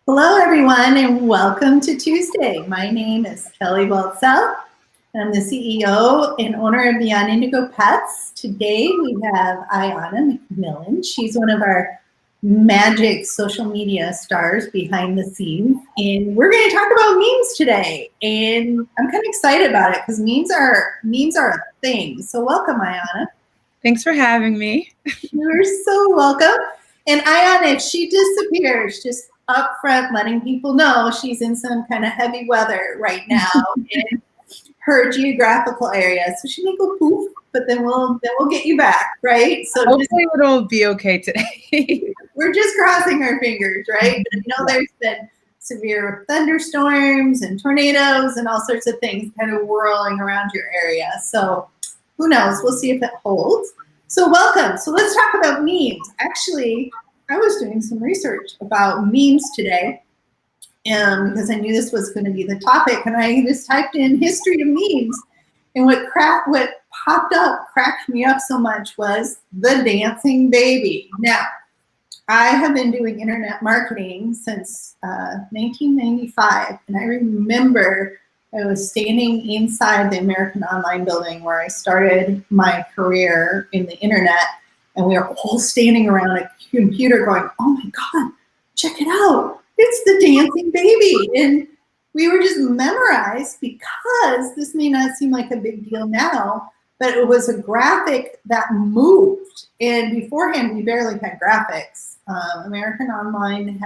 Hello, everyone, and welcome to Tuesday. My name is Kelly Baltzell. I'm the CEO and owner of Beyond Indigo Pets. Today, we have Ayana McMillan. She's one of our magic social media stars behind the scenes, and we're going to talk about memes today. And I'm kind of excited about it because memes are a thing. So, welcome, Ayana. Thanks for having me. You're so welcome. And Ayana, if she disappears, just up front letting people know she's in some kind of heavy weather right now in her geographical area. So she may go poof, but then we'll get you back, right? So hopefully it'll be okay today. We're just crossing our fingers, right? But there's been severe thunderstorms and tornadoes and all sorts of things kind of whirling around your area. So who knows? We'll see if it holds. So welcome. So let's talk about memes. Actually, I was doing some research about memes today because I knew this was going to be the topic, and I just typed in history of memes, and what popped up, cracked me up so much was the dancing baby. Now, I have been doing internet marketing since 1995, and I remember I was standing inside the American Online building where I started my career in the internet, and we were all standing around a computer going, oh my God, check it out. It's the dancing baby. And we were just memorized because this may not seem like a big deal now, but it was a graphic that moved. And beforehand, we barely had graphics. American Online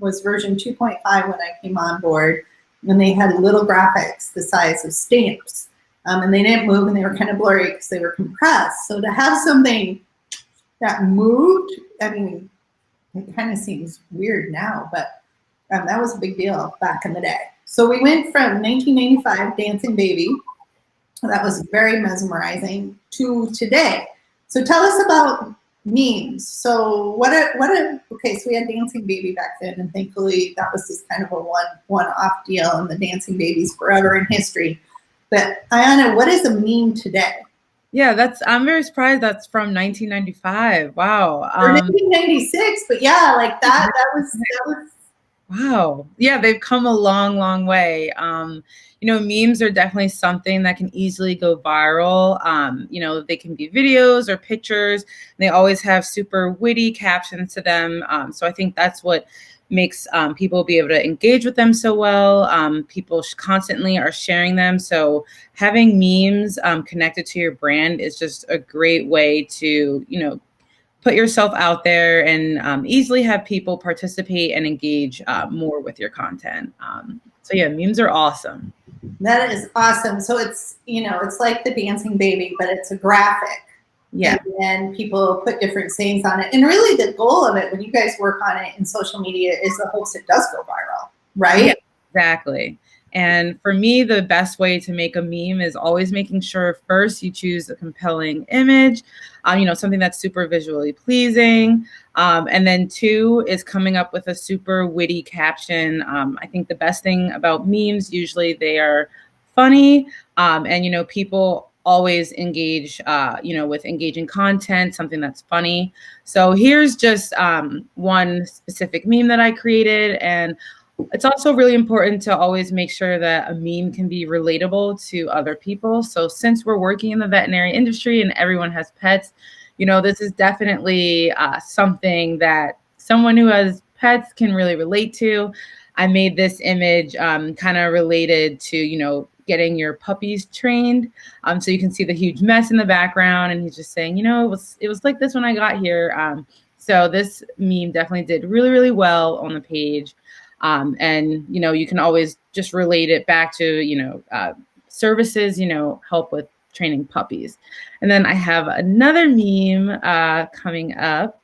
was version 2.5 when I came on board, and they had little graphics the size of stamps. And they didn't move, and they were kind of blurry because they were compressed. So to have something that moved, I mean, it kind of seems weird now, but that was a big deal back in the day. So we went from 1995 Dancing Baby, that was very mesmerizing, to today. So tell us about memes. So okay, so we had Dancing Baby back then, and thankfully that was just kind of a one-off deal, and the Dancing Baby's forever in history. But Ayana, what is a meme today? Yeah, I'm very surprised that's from 1995. Wow. Or 1996, but yeah, like that was. Wow. Yeah, they've come a long, long way. Memes are definitely something that can easily go viral. They can be videos or pictures. They always have super witty captions to them. So I think that's what makes people be able to engage with them so well. People constantly are sharing them. So having memes connected to your brand is just a great way to, put yourself out there and easily have people participate and engage more with your content. So yeah, memes are awesome. That is awesome. So it's, it's like the dancing baby, but it's a graphic. Yeah. And people put different sayings on it. And really the goal of it, when you guys work on it in social media, is the hopes it does go viral, right? Yeah, exactly. And for me, the best way to make a meme is always making sure first you choose a compelling image, something that's super visually pleasing. And then two is coming up with a super witty caption. I think the best thing about memes, usually they are funny, and people always engage, with engaging content, something that's funny. So here's just one specific meme that I created, and it's also really important to always make sure that a meme can be relatable to other people. So since we're working in the veterinary industry and everyone has pets, this is definitely something that someone who has pets can really relate to. I made this image kind of related to, getting your puppies trained. So you can see the huge mess in the background. And he's just saying, it was like this when I got here. So this meme definitely did really, really well on the page. And you can always just relate it back to, services, help with training puppies. And then I have another meme coming up.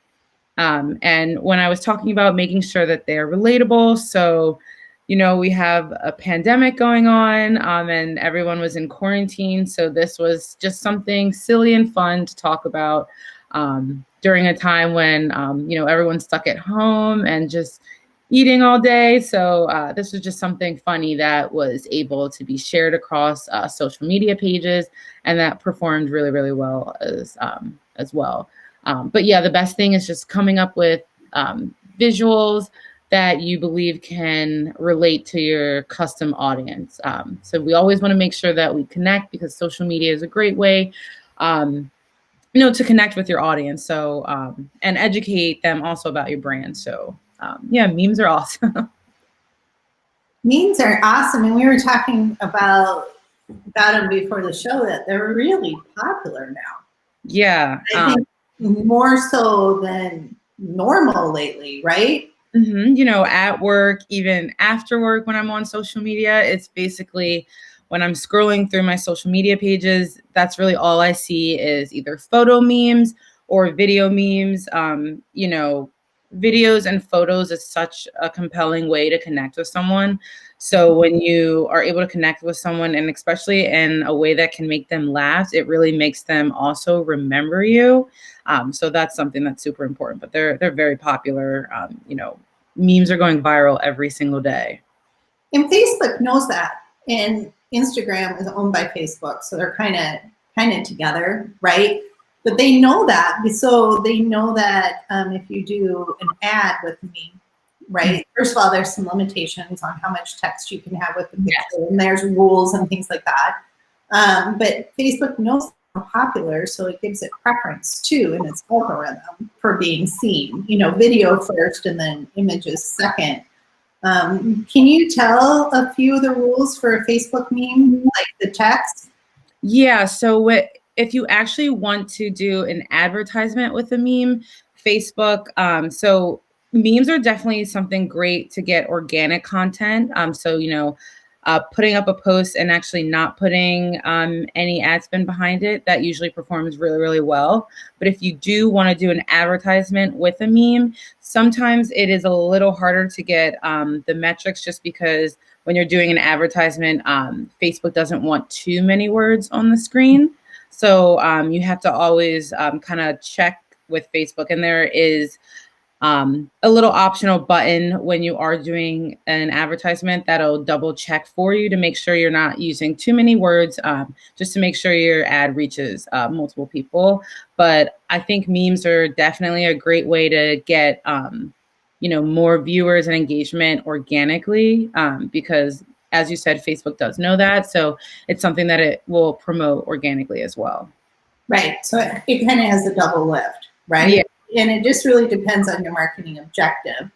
And when I was talking about making sure that they're relatable, so, we have a pandemic going on and everyone was in quarantine. So this was just something silly and fun to talk about during a time when, everyone's stuck at home and just eating all day. So this was just something funny that was able to be shared across social media pages, and that performed really, really well as well. But yeah, the best thing is just coming up with visuals that you believe can relate to your custom audience. So we always want to make sure that we connect, because social media is a great way, to connect with your audience. So, and educate them also about your brand. So, yeah, memes are awesome. Memes are awesome. And we were talking about them before the show, that they're really popular now. Yeah. I think more so than normal lately, right? At work, even after work, when I'm on social media, it's basically when I'm scrolling through my social media pages, that's really all I see is either photo memes or video memes. Videos and photos is such a compelling way to connect with someone. So when you are able to connect with someone, and especially in a way that can make them laugh, it really makes them also remember you. So that's something that's super important. But they're very popular. Memes are going viral every single day. And Facebook knows that, and Instagram is owned by Facebook, so they're kind of together, right? But they know that, so they know that if you do an ad with me, right? First of all, there's some limitations on how much text you can have with the picture, and there's rules and things like that. But Facebook knows how popular, so it gives it preference too in its algorithm for being seen. Video first, and then images second. Can you tell a few of the rules for a Facebook meme, like the text? Yeah. So if you actually want to do an advertisement with a meme, Facebook, so memes are definitely something great to get organic content. Putting up a post and actually not putting any ad spend behind it, that usually performs really, really well. But if you do want to do an advertisement with a meme, sometimes it is a little harder to get the metrics, just because when you're doing an advertisement, Facebook doesn't want too many words on the screen. So you have to always kind of check with Facebook. And there is a little optional button when you are doing an advertisement that'll double check for you to make sure you're not using too many words, just to make sure your ad reaches multiple people. But I think memes are definitely a great way to get, more viewers and engagement organically, because as you said, Facebook does know that. So it's something that it will promote organically as well. Right. So it kind of has a double lift, right? Yeah. And it just really depends on your marketing objective,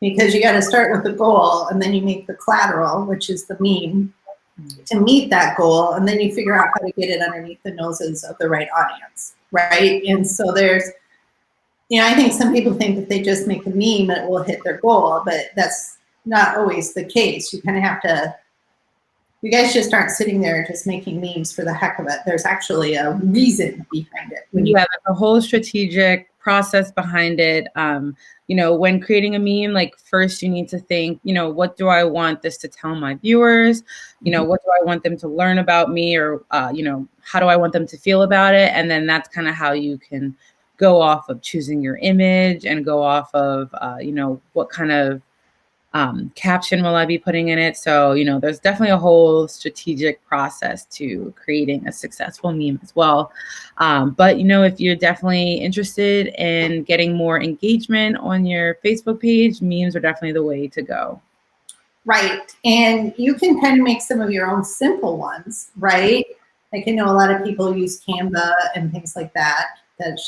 because you got to start with the goal, and then you make the collateral, which is the meme, to meet that goal, and then you figure out how to get it underneath the noses of the right audience, right? And so there's, I think some people think that they just make a meme and it will hit their goal, but that's not always the case. You kind of have to, you guys just aren't sitting there just making memes for the heck of it. There's actually a reason behind it. There's a whole strategic process behind it. When creating a meme, like first you need to think, what do I want this to tell my viewers? What do I want them to learn about me, or, how do I want them to feel about it? And then that's kind of how you can go off of choosing your image, and go off of, what kind of caption will I be putting in it? So, there's definitely a whole strategic process to creating a successful meme as well. But, if you're definitely interested in getting more engagement on your Facebook page, memes are definitely the way to go. Right. And you can kind of make some of your own simple ones, right? Like, I know a lot of people use Canva and things like that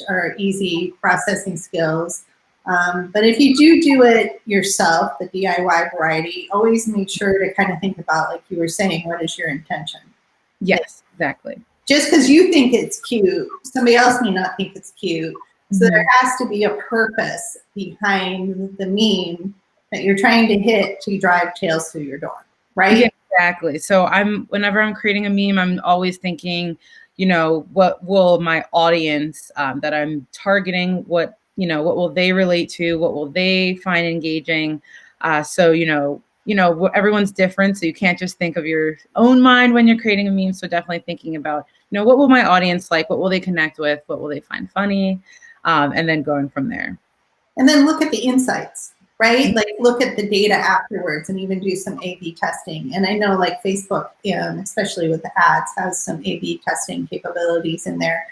are easy processing skills. But if you do it yourself, the DIY variety, always make sure to kind of think about, like you were saying, what is your intention? Yes, exactly. Just because you think it's cute, somebody else may not think it's cute. So there has to be a purpose behind the meme that you're trying to hit to drive tails through your door, right? Yeah, exactly. So whenever I'm creating a meme, I'm always thinking, what will my audience that I'm targeting, what will they relate to? What will they find engaging? So everyone's different. So you can't just think of your own mind when you're creating a meme. So definitely thinking about, what will my audience like? What will they connect with? What will they find funny? And then going from there. And then look at the insights, right? Like, look at the data afterwards, and even do some A/B testing. And I know, like, Facebook, especially with the ads, has some A/B testing capabilities in there.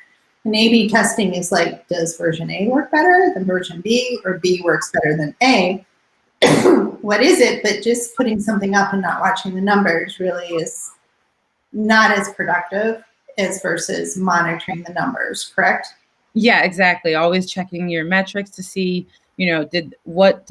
And A/B testing is like, does version A work better than version B, or B works better than A? what is it, but just putting something up and not watching the numbers really is not as productive as versus monitoring the numbers, correct? Yeah, exactly. Always checking your metrics to see, what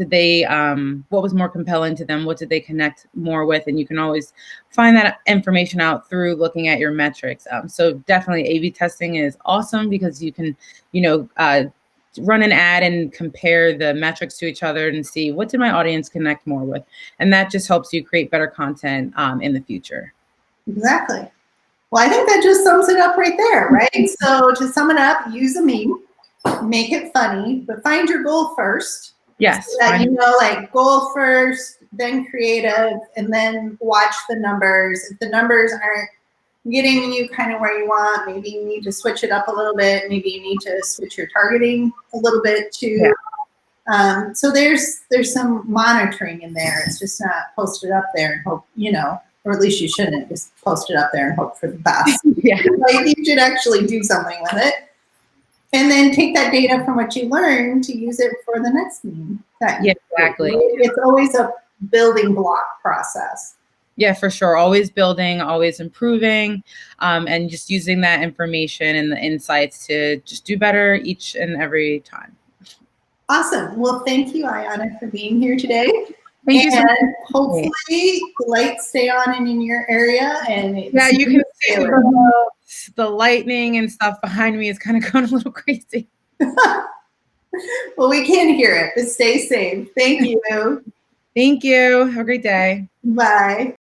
was more compelling to them? What did they connect more with? And you can always find that information out through looking at your metrics. So definitely A/B testing is awesome because you can, run an ad and compare the metrics to each other and see what did my audience connect more with. And that just helps you create better content in the future. Exactly. Well, I think that just sums it up right there, right? So to sum it up, use a meme, make it funny, but find your goal first. Yes. So that, like goal first, then creative, and then watch the numbers. If the numbers aren't getting you kind of where you want, maybe you need to switch it up a little bit. Maybe you need to switch your targeting a little bit too. Yeah. So there's some monitoring in there. It's just not posted up there and hope, or at least you shouldn't just post it up there and hope for the best. Yeah. Like you should actually do something with it. And then take that data from what you learned to use it for the next meme. Yeah, exactly. It's always a building block process. Yeah, for sure. Always building, always improving, and just using that information and the insights to just do better each and every time. Awesome. Well, thank you, Ayana, for being here today. Thank you so much. Hopefully the lights stay on in your area. And yeah, you can see the lightning and stuff behind me is kind of going a little crazy. Well, we can't hear it, but stay safe. Thank you. Thank you. Have a great day. Bye.